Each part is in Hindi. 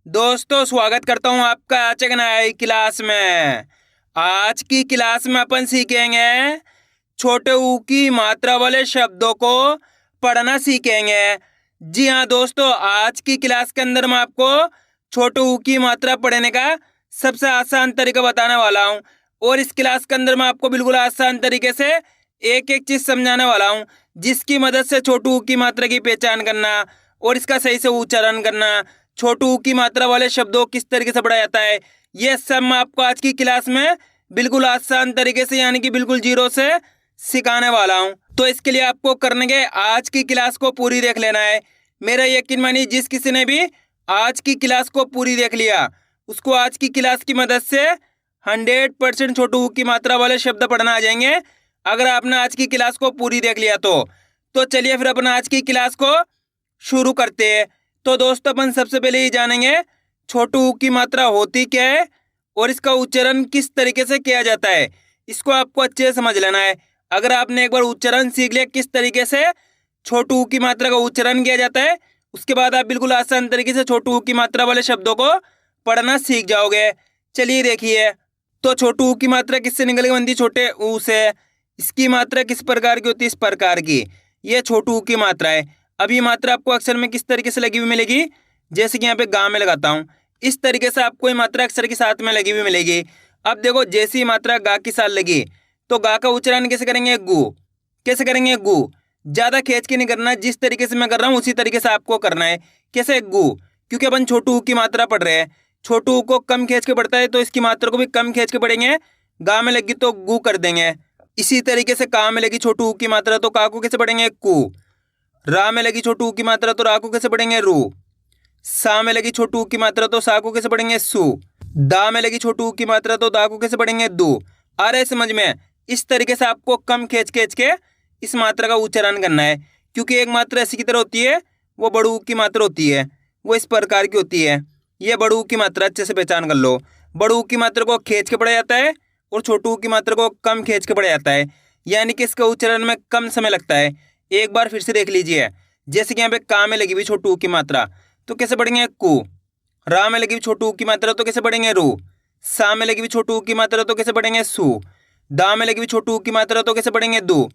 दोस्तों स्वागत करता हूँ आपका आज एक नई क्लास में। आज की क्लास में अपन सीखेंगे छोटे ऊ की मात्रा वाले शब्दों को पढ़ना सीखेंगे। जी हाँ दोस्तों, आज की क्लास के अंदर मैं आपको छोटे ऊ की मात्रा पढ़ने का सबसे आसान तरीका बताने वाला हूँ और इस क्लास के अंदर मैं आपको बिल्कुल आसान तरीके से एक एक चीज समझाने वाला हूँ, जिसकी मदद से छोटे ऊ की मात्रा की पहचान करना और इसका सही से उच्चारण करना, छोटू ऊ की मात्रा वाले शब्दों को किस तरीके से पढ़ा जाता है, ये सब मैं आपको आज की क्लास में बिल्कुल आसान तरीके से यानी कि बिल्कुल जीरो से सिखाने वाला हूं। तो इसके लिए आपको करने के आज की क्लास को पूरी देख लेना है। मेरा यकीन मानिए जिस किसी ने भी आज की क्लास को पूरी देख लिया उसको आज की क्लास की मदद से 100% छोटू ऊ की मात्रा वाले शब्द पढ़ना आ जाएंगे, अगर आपने आज की क्लास को पूरी देख लिया तो चलिए फिर अपन आज की क्लास को शुरू करते हैं। तो दोस्तों अपन सबसे पहले ये जानेंगे छोटू ऊ की मात्रा होती क्या है और इसका उच्चारण किस तरीके से किया जाता है। इसको आपको अच्छे से समझ लेना है। अगर आपने एक बार उच्चारण सीख लिया किस तरीके से छोटू ऊ की मात्रा का उच्चारण किया जाता है, उसके बाद आप बिल्कुल आसान तरीके से छोटू ऊ की मात्रा वाले शब्दों को पढ़ना सीख जाओगे। चलिए देखिए, तो छोटू ऊ की मात्रा किससे निकल के बनती? छोटे ऊ से। इसकी मात्रा किस प्रकार की होती है? इस प्रकार की। ये छोटू ऊ की मात्रा है। अब ये मात्रा आपको अक्षर में किस तरीके से लगी हुई मिलेगी? जैसे कि यहाँ पे गा में लगाता हूँ, इस तरीके से आपको ये मात्रा अक्षर के साथ में लगी हुई मिलेगी। अब देखो जैसी ही मात्रा गा के साथ लगी तो गा का उच्चारण कैसे करेंगे? गु। कैसे करेंगे? गु। ज्यादा खींच के नहीं करना, जिस तरीके से मैं कर रहा हूँ उसी तरीके से आपको करना है। कैसे? गु। क्योंकि अपन छोटू ऊ की मात्रा पढ़ रहे हैं, छोटू ऊ को कम खींच के पढ़ता है तो इसकी मात्रा को भी कम खींच के पढ़ेंगे। गा में लगी तो गु कर देंगे। इसी तरीके से का में लगी छोटू ऊ की मात्रा तो का को कैसे पढ़ेंगे? कु। रा में लगी छोटू ऊ की मात्रा तो रा को कैसे पढ़ेंगे? रू। सा में लगी छोटू ऊ की मात्रा तो सा को कैसे पढ़ेंगे? सु। दा में लगी छोटू ऊ की मात्रा तो दा को कैसे पढ़ेंगे? दू। आ रहा है समझ में? इस तरीके से आपको कम खींच खींच के इस मात्रा का उच्चारण करना है, क्योंकि एक मात्रा ऐसी की तरह होती है वो बड़ू ऊ की मात्रा होती है, वो इस प्रकार की होती है। ये बड़ू ऊ की मात्रा अच्छे से पहचान कर लो। बड़ू ऊ की मात्रा को खींच के पढ़ा जाता है और छोटू ऊ की मात्रा को कम खींच के पढ़ा जाता है, यानी कि इसका उच्चारण में कम समय लगता है। एक बार फिर से देख लीजिए, जैसे कि यहाँ पे का में लगी हुई छोटू ऊ की मात्रा तो कैसे पढ़ेंगे? कु। रा में लगी हुई छोटू ऊ की मात्रा तो कैसे पढ़ेंगे? रू। सा में लगी हुई छोटू ऊ की मात्रा तो कैसे पढ़ेंगे? सु। दा में लगी हुई छोटू ऊ की मात्रा तो कैसे पढ़ेंगे? दू।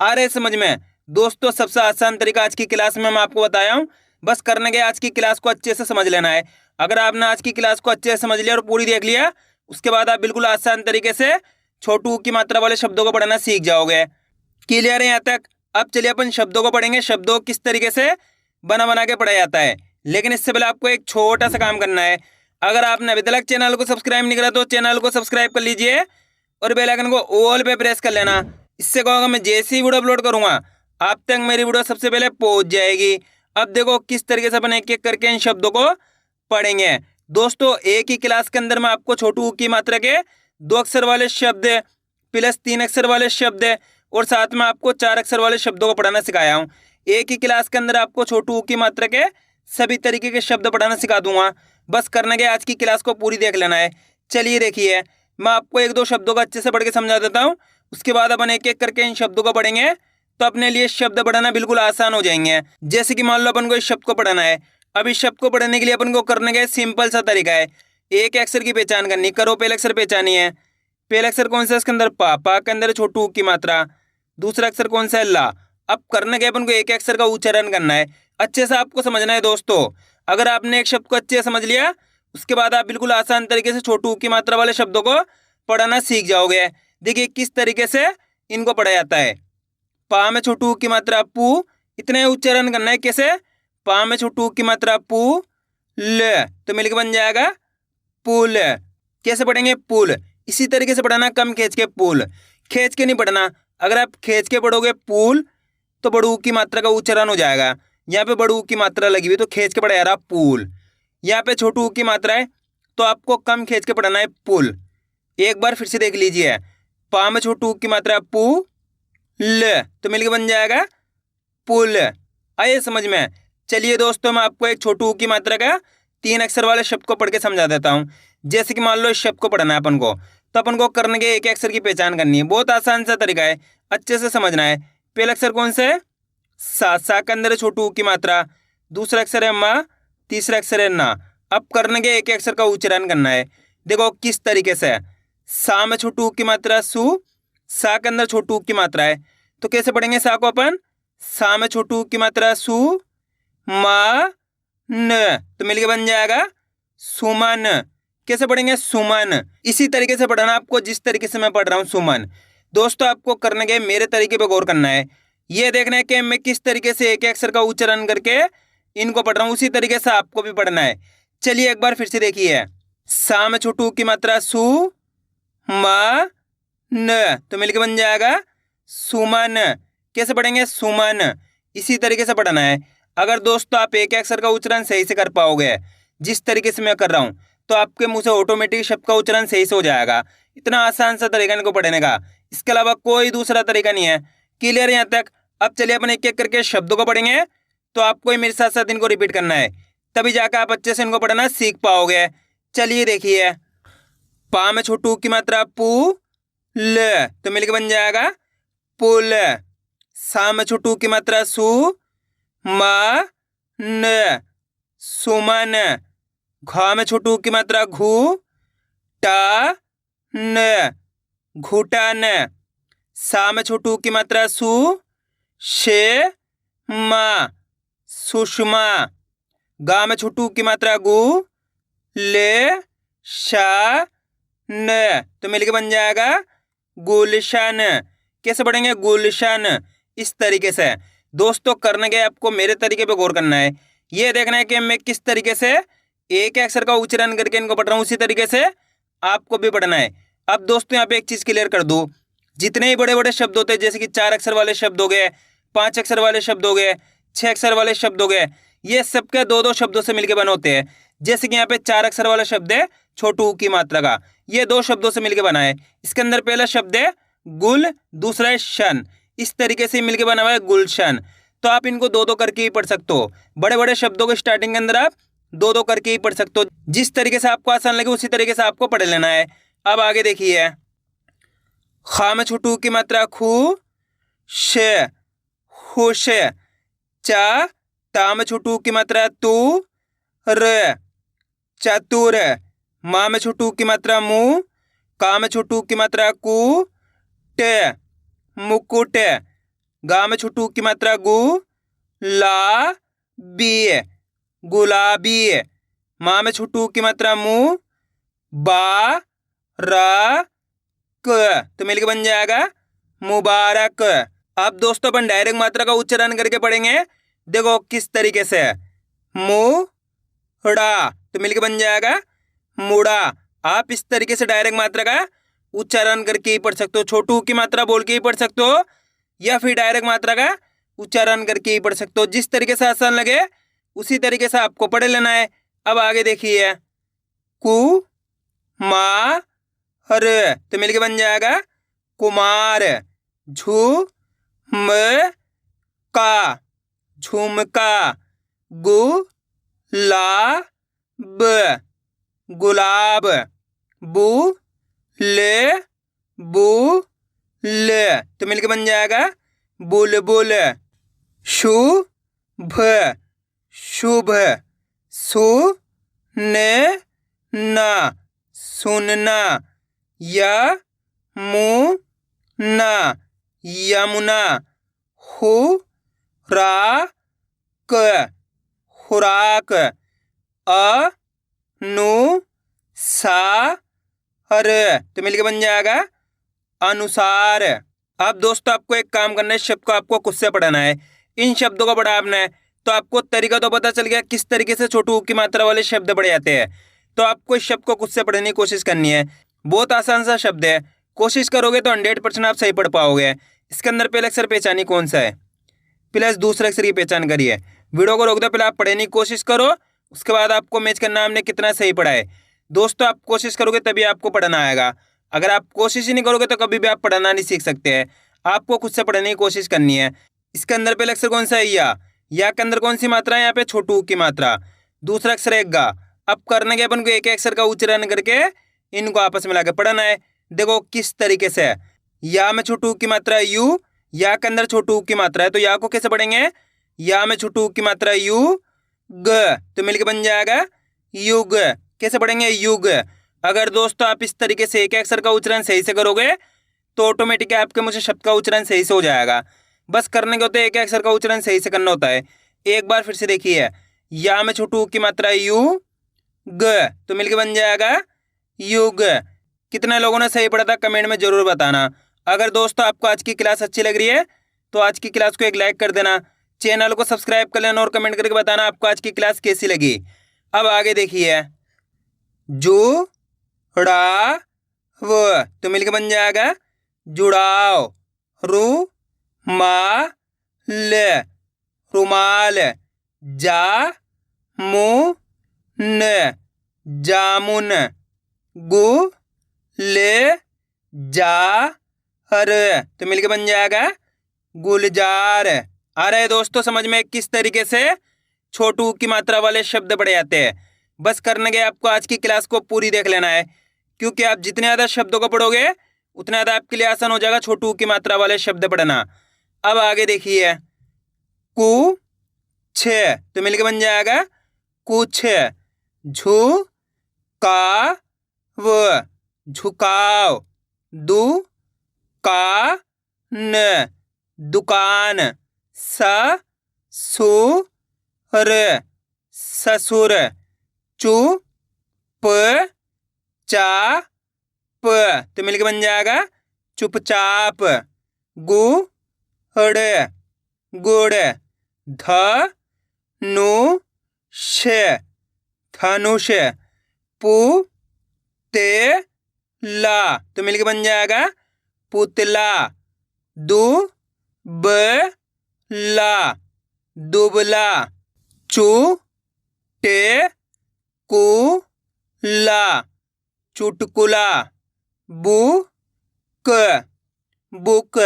आ रहे समझ में? दोस्तों सबसे आसान तरीका आज की क्लास में मैं आपको बताया हूँ, बस करने के आज की क्लास को अच्छे से समझ लेना है। अगर आपने आज की क्लास को अच्छे से समझ लिया और पूरी देख लिया, उसके बाद आप बिल्कुल आसान तरीके से छोटू ऊ की मात्रा वाले शब्दों को पढ़ना सीख जाओगे। क्लियर है यहाँ तक? अब चलिए अपन शब्दों को पढ़ेंगे, शब्दों को किस तरीके से बना बना के पढ़ा जाता है। लेकिन इससे पहले आपको एक छोटा सा काम करना है। अगर आपने अभी तक चैनल को सब्सक्राइब नहीं करा तो चैनल को सब्सक्राइब कर लीजिए और बेल आइकन को ऑल पे प्रेस कर लेना। इससे क्या होगा, मैं जैसे ही वीडियो अपलोड करूंगा आप तक मेरी वीडियो सबसे पहले पहुंच जाएगी। अब देखो किस तरीके से अपन एक एक करके इन शब्दों को पढ़ेंगे। दोस्तों एक ही क्लास के अंदर मैं आपको छोटू ऊ की मात्रा के 2 अक्षर वाले शब्द प्लस 3 अक्षर वाले शब्द और साथ में आपको 4 अक्षर वाले शब्दों को पढ़ाना सिखाया हूँ। एक ही क्लास के अंदर आपको छोटू ऊ की मात्रा के सभी तरीके के शब्द पढ़ाना सिखा दूंगा। बस करने के आज की क्लास को पूरी देख लेना है। चलिए देखिए, मैं आपको 1-2 शब्दों को अच्छे से पढ़ के समझा देता हूँ, उसके बाद अपन एक एक करके इन शब्दों को पढ़ेंगे तो अपने लिए शब्द पढ़ना बिल्कुल आसान हो जाएंगे। जैसे कि मान लो अपन को इस शब्द को पढ़ना है। अब इस शब्द को पढ़ने के लिए अपन को करने का सिंपल सा तरीका है, एक अक्षर की पहचान करनी। करो, पहले अक्षर पहचानी है। पहला अक्षर कौन सा है? इसके अंदर पा। पा के अंदर छोटू ऊ की मात्रा। दूसरा अक्षर कौन सा है? ला। अब करने के अपन को एक अक्षर का उच्चारण करना है, अच्छे से आपको समझना है दोस्तों। अगर आपने एक शब्द को अच्छे से समझ लिया उसके बाद आप बिल्कुल आसान तरीके से छोटू ऊ की मात्रा वाले शब्दों को पढ़ना सीख जाओगे। देखिए किस तरीके से इनको पढ़ा जाता है। पा में छोटू ऊ की मात्रा पू, इतने उच्चारण करना है। कैसे? पा में छोटू ऊ की मात्रा पू ल तो मिलकर बन जाएगा पुल। कैसे पढ़ेंगे? पुल। इसी तरीके से पढ़ना, कम खींच के पुल। खींच के नहीं पढ़ना, अगर आप खींच के पढ़ोगे पुल तो बड़ू की मात्रा का उच्चारण हो जाएगा। यहाँ पे बड़ू की मात्रा लगी हुई तो खींच के पढ़ा जा रहा पुल। यहाँ पे छोटू की मात्रा है तो आपको कम खींच के पढ़ना है पुल। एक बार फिर से देख लीजिए, पा में छोटू की मात्रा पू ल तो मिलकर बन जाएगा पुल। आइए समझ में? चलिए दोस्तों मैं आपको एक छोटू की मात्रा का 3 अक्षर वाले शब्द को पढ़ के समझा देता हूँ। जैसे कि मान लो इस शब्द को पढ़ना है अपन को, तो अपन को करने के एक अक्षर की पहचान करनी है। बहुत आसान सा तरीका है, अच्छे से समझना है। पहला अक्षर कौन सा है? सा। सा के अंदर है छोटू की मात्रा। दूसरा अक्षर है मा। तीसरा अक्षर है ना। अब करने के एक अक्षर का उच्चारण करना है। देखो किस तरीके से। सा में छोटू की मात्रा सु, सा के अंदर छोटू की मात्रा है, तो कैसे पढ़ेंगे सा को अपन? सा में छोटू की मात्रा सु, मा न, तो मिलके बन जाएगा सुमन। कैसे पढ़ेंगे? सुमन। इसी तरीके से पढ़ना आपको जिस तरीके से मैं पढ़ रहा हूँ, सुमन। दोस्तों आपको करने के मेरे तरीके पे गौर करना है। ये देखना है कि मैं किस तरीके से एक अक्षर का उच्चारण करके इनको पढ़ रहा हूँ, उसी तरीके से आपको भी पढ़ना है। चलिए एक बार फिर से देखिए। सा में छोटू की मात्रा सु, मा न, तो मिलके बन जाएगा सुमन। कैसे पढ़ेंगे? सुमन। इसी तरीके से पढ़ना है। अगर दोस्तों आप एक अक्षर का उच्चारण सही से कर पाओगे जिस तरीके से मैं कर रहा हूँ, तो आपके मुंह से ऑटोमेटिक शब्द का उच्चारण सही से हो जाएगा। इतना आसान सा तरीका इनको पढ़ने का, इसके अलावा कोई दूसरा तरीका नहीं है। क्लियर यहाँ तक? अब चलिए अपन एक एक करके शब्दों को पढ़ेंगे, तो आपको ही मेरे साथ साथ इनको रिपीट करना है, तभी जाकर आप अच्छे से इनको पढ़ना सीख पाओगे। चलिए देखिए। पा में छोटू की मात्रा पू ल, तो मिलकर बन जाएगा पुल। सा में छोटू की मात्रा सु, मा न, सुमन। घा में छोटू की मात्रा घू, टा न, घुटन। सा में छोटू की मात्रा सु, शे मा, सुषमा। गा में छोटू की मात्रा गु, ले शा न, तो मिलके बन जाएगा गुलशन। कैसे पढ़ेंगे? गुलशन। इस तरीके से। दोस्तों करने के आपको मेरे तरीके पे गौर करना है। ये देखना है कि मैं किस तरीके से एक अक्षर का उच्चारण करके इनको पढ़ रहा हूँ, उसी तरीके से आपको भी पढ़ना है। अब दोस्तों यहाँ पे एक चीज क्लियर कर दूं, जितने ही बड़े बड़े शब्द होते हैं, जैसे कि 4 अक्षर वाले शब्द हो गए, 5 अक्षर वाले शब्द हो गए, 6 अक्षर वाले शब्द हो गए, ये सबके 2-2 शब्दों से मिलके बने होते हैं। जैसे कि यहाँ पे 4 अक्षर वाला शब्द है छोटू ऊ की मात्रा का, ये 2 शब्दों से मिलके बना है। इसके अंदर पहला शब्द है गुल, दूसरा है शन। इस तरीके से मिलके बना हुआ है गुलशन। तो आप इनको 2-2 करके ही पढ़ सकते हो। बड़े बड़े शब्दों के स्टार्टिंग के अंदर आप 2-2 करके ही पढ़ सकते हो। जिस तरीके से आपको आसान लगे उसी तरीके से आपको पढ़ लेना है। अब आगे देखिए। खा में छोटू की मात्रा खू, श, खुश। चा, ता में छोटू की मात्रा तू, र, चतुर। मा में छोटू की मात्रा मु, का में छोटू की मात्रा कु, ट, मुकुट। गा में छोटू की मात्रा गु, ला, बी, गुलाबी। मा में छोटू की मात्रा मु, बा, रा, क, तो मिलकर बन जाएगा मुबारक। अब दोस्तों अपन डायरेक्ट मात्रा का उच्चारण करके पढ़ेंगे। देखो किस तरीके से। मुड़ा, तो मिलकर बन जाएगा मुड़ा। आप इस तरीके से डायरेक्ट मात्रा का उच्चारण करके ही पढ़ सकते हो। छोटू की मात्रा बोल के ही पढ़ सकते हो, या फिर डायरेक्ट मात्रा का उच्चारण करके ही पढ़ सकते हो। जिस तरीके से आसान लगे उसी तरीके से आपको पढ़ लेना है। अब आगे देखिए। कु, मा, र, तो मिलके बन जाएगा कुमार। झू, म, का, झुमका। गु, ला, ब, गुलाब। बु, ले, बु, ल, तो मिलके बन जाएगा बुलबुल। शु, भ, शुभ। सु, न, ना, सुनना। या, मु, ना, यमुना। हु, रा, क, खुराक। अ, नु, सा, र, तो मिलके बन जाएगा अनुसार। अब दोस्तों आपको एक काम करना है, शब्द को आपको खुद से पढ़ना है। इन शब्दों को पढ़ा आपने तो आपको तरीका तो पता चल गया किस तरीके से छोटू ऊ की मात्रा वाले शब्द पढ़े जाते हैं। तो आपको इस शब्द को खुद से पढ़ने की कोशिश करनी है। बहुत आसान सा शब्द है, कोशिश करोगे तो 100% आप सही पढ़ पाओगे। इसके अंदर पहला अक्षर पहचानिए कौन सा है, प्लस दूसरे अक्षर की पहचान करिए। वीडियो को रोक दो, पहले आप पढ़ने की कोशिश करो, उसके बाद आपको मैच करना हमने कितना सही पढ़ा है। दोस्तों आप कोशिश करोगे तभी आपको पढ़ना आएगा। अगर आप कोशिश ही नहीं करोगे तो कभी भी आप पढ़ना नहीं सीख सकते हैं। आपको खुद से पढ़ने की कोशिश करनी है। इसके अंदर पहला अक्षर कौन सा है? या के अंदर कौन सी मात्रा है? यहाँ पे छोटू ऊ की मात्रा। दूसरा अक्षर है गा। अब करने के अपन को एक अक्षर का उच्चारण करके इनको आपस में लाके पढ़ना है। देखो किस तरीके से। या में छोटू ऊ की मात्रा यू, या के अंदर छोटू ऊ की मात्रा है, तो या को कैसे पढ़ेंगे? या में छोटू ऊ की मात्रा यू, ग, तो मिलके बन जाएगा युग। कैसे पढ़ेंगे? युग। अगर दोस्तों आप इस तरीके से एक अक्षर का उच्चारण सही से करोगे तो ऑटोमेटिक आपके मुझे शब्द का उच्चारण सही से हो जाएगा। बस करने के होते हैं, एक अक्षर का उच्चारण सही से करना होता है। एक बार फिर से देखिए, या में छोटू की मात्रा यू ग, तो मिलके बन जाएगा युग। कितने लोगों ने सही पढ़ा था कमेंट में जरूर बताना। अगर दोस्तों आपको आज की क्लास अच्छी लग रही है तो आज की क्लास को एक लाइक कर देना, चैनल को सब्सक्राइब कर लेना और कमेंट करके बताना आपको आज की क्लास कैसी लगी। अब आगे देखिए, जू ड़ा व, तो मिलके बन जाएगा जुड़ाव। रू मा ल, रुमाल। जा मु न, जामुन। गु ले जा हर, तो मिलके बन जाएगा गुलजार। आ रहा है दोस्तों समझ में किस तरीके से छोटू की मात्रा वाले शब्द पढ़े जाते हैं? बस करने के आपको आज की क्लास को पूरी देख लेना है, क्योंकि आप जितने ज़्यादा शब्दों को पढ़ोगे उतना ज़्यादा आपके लिए आसान हो जाएगा छोटू की मात्रा वाले शब्द पढ़ना। अब आगे देखिए, कु छ, तो मिलके बन जाएगा कुछ। झू का व, झुकाव। दु का न, दुकान। स सु र, ससुर। चु प चा प, तो मिलके बन जाएगा चुपचाप। गु ड़ गुड़। ध नु ष, धनुष। पु ते ला, तो मिलके बन जाएगा पुतला। दु ब ला, दुबला। चु टे कु ला, चुटकुला। बु क बुक।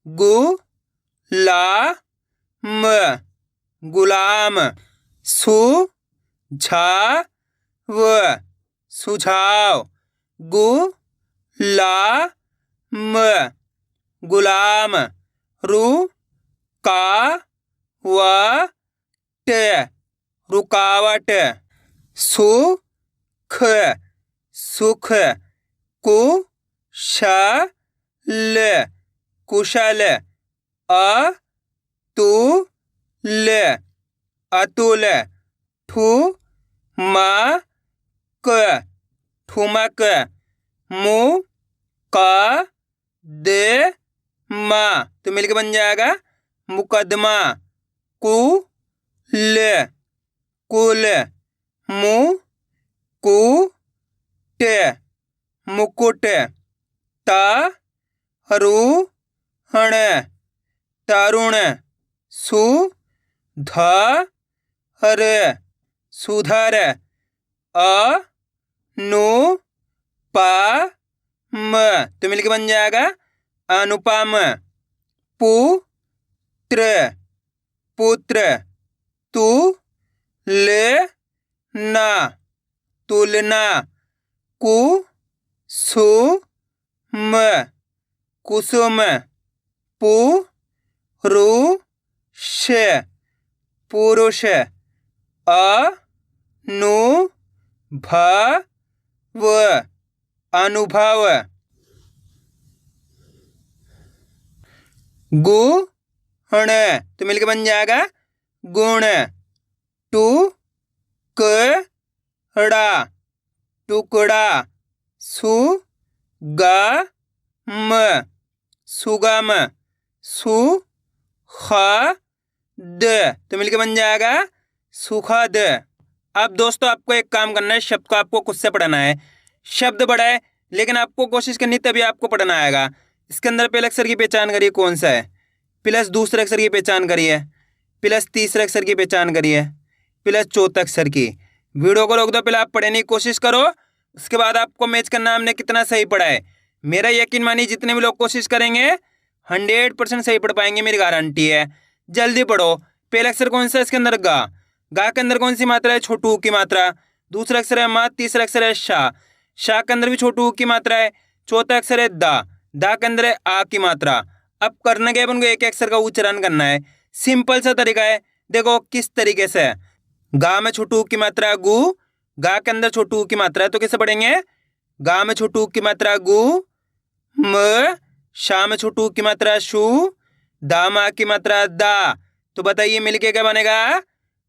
गु ला म, गुलाम। सु झा व, सुझाव। गु ला म, गुलाम। रु का व ट, रुकावट। सु ख, सुख। कु श ल, कुशल। अ तु ल, अतुल। ठु म क, ठुमक। मु क द मा, तो मिलके बन जाएगा मुकदमा। कु ल, कुल। मु कु ट, मुकुट। त रु हण, तरुण। सु ध र, सुधर। अ नु प म, तो मिलके बन जाएगा अनुपम। पु त्र, पुत्र। तु ले ना, तुलना। कु सु म, कुसुम। पु रु ष, पुरुष। अ नु भ व, अनुभव। गु हण, तो मिलके बन जाएगा गुण। टू क ड़ा, टुकड़ा। सु ग म, सुगम। सु ख द, तो मिलके बन जाएगा सुखद। अब दोस्तों आपको एक काम करना है, शब्द को आपको खुद से पढ़ना है। शब्द बड़ा है लेकिन आपको कोशिश करनी तभी आपको पढ़ना आएगा। इसके अंदर पहले अक्षर की पहचान करिए कौन सा है, प्लस दूसरे अक्षर की पहचान करिए, प्लस तीसरे अक्षर की पहचान करिए, प्लस चौथे अक्षर की। वीडियो को रोक दो, पहले आप पढ़ने की कोशिश करो, उसके बाद आपको मैच करना हमने कितना सही पढ़ा है। मेरा यकीन मानिए जितने भी लोग कोशिश करेंगे 100% सही पढ़ पाएंगे, मेरी गारंटी है। जल्दी पढ़ो। पहला अक्षर कौन सा है इसके अंदर? गा। गा के अंदर कौन सी मात्रा है? छोटू की मात्रा। दूसरा अक्षर है मा, तीसरा अक्षर है शा। शा के अंदर भी छोटू की मात्रा है। चौथा अक्षर है दा। दा के अंदर है आ की मात्रा। अब करने के अपन को एक अक्षर का उच्चारण करना है। सिंपल सा तरीका है, देखो किस तरीके से। गा में छोटू की मात्रा गु, गा के अंदर छोटू ऊ की मात्रा है, तो कैसे पढ़ेंगे? गा में छोटू ऊ की मात्रा गु, म, शा में छोटू ऊ की मात्रा शु, दा मा की मात्रा दा। तो बताइए मिलके क्या बनेगा?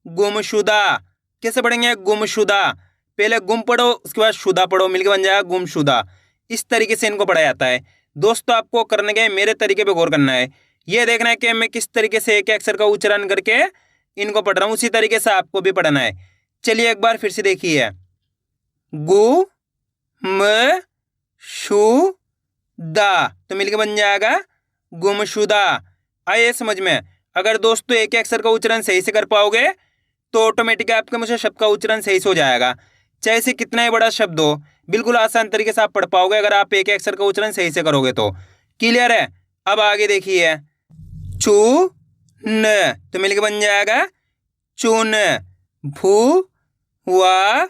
गुमशुदा। कैसे पढ़ेंगे? गुमशुदा। पहले गुम पढ़ो, उसके बाद शुदा पढ़ो, मिलके बन जाएगा गुमशुदा। इस तरीके से इनको पढ़ा जाता है। दोस्तों आपको करने के मेरे तरीके पे गौर करना है, ये देखना है कि मैं किस तरीके से एक अक्षर का उच्चारण करके इनको पढ़ रहा हूँ, उसी तरीके से आपको भी पढ़ना है। चलिए एक बार फिर से देखिए, गु म शु दा, तो मिलके बन जाएगा गुमशुदा। आइए समझ में। अगर दोस्तों एक अक्षर का उच्चारण सही से कर पाओगे तो ऑटोमेटिक आपके मुझे शब्द का उच्चारण सही से हो जाएगा, चाहे से कितना ही बड़ा शब्द हो, बिल्कुल आसान तरीके से आप पढ़ पाओगे अगर आप एक अक्षर का उच्चारण सही से करोगे तो। क्लियर है? अब आगे देखिए, चू न, तो मिलके बन जाएगा चून। भू वा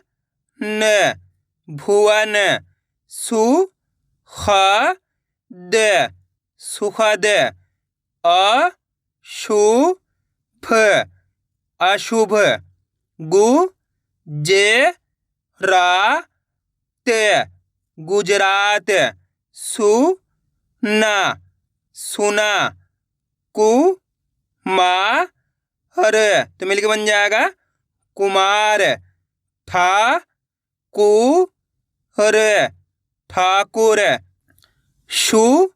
न, भुवन। सु ख द, सुखद। अशुभ, अशुभ। गु जे रा त, गुजरात। सुना, सुना। कुमार, तो मिलके बन जाएगा कुमार। ठाकुर, ठाकुर। शुभम,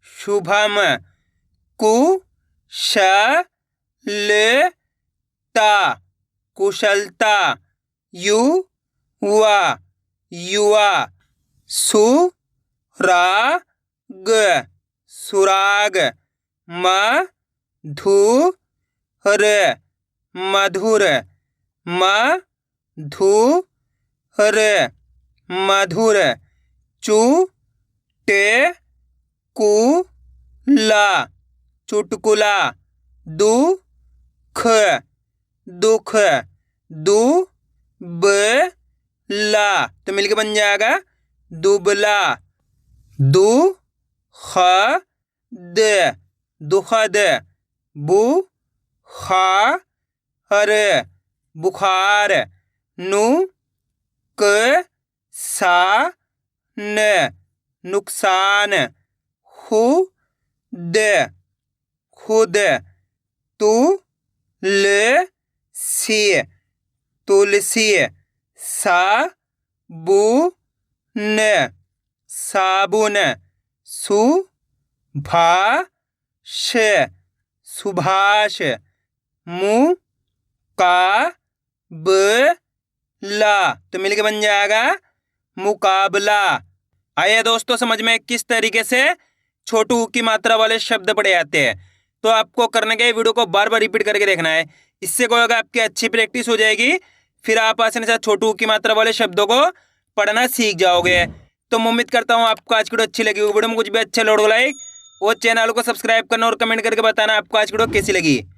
शुभम। कुशलता, कुशलता। युवा, युवा। सुराग, सुराग। मधुर, मधुर। मधुर, मधुर। चुटकुला, चुटकुला। दुख, दुख। दुबला, तो मिलके बन जाएगा दुबला। दुखद, दुखद। बुखार, बुखार। नुकसान, नुकसान। खुद, खुद। तुलसी, तुलसी। साबुन, साबुन। सुभाष, सुभाष। मुकाबला, तो मिलके बन जाएगा मुकाबला। आइए दोस्तों समझ में किस तरीके से छोटू ऊ की मात्रा वाले शब्द पढ़े जाते हैं। तो आपको करने के वीडियो को बार बार रिपीट करके देखना है, इससे क्या होगा, आपकी अच्छी प्रैक्टिस हो जाएगी, फिर आप आसानी से छोटू ऊ की मात्रा वाले शब्दों को पढ़ना सीख जाओगे। तो मैं उम्मीद करता हूँ आपको आज की वीडियो अच्छी लगी। वीडियो में कुछ भी अच्छा लगे लाइक और चैनल को सब्सक्राइब करना और कमेंट करके बताना आपको आज की वीडियो कैसी लगी।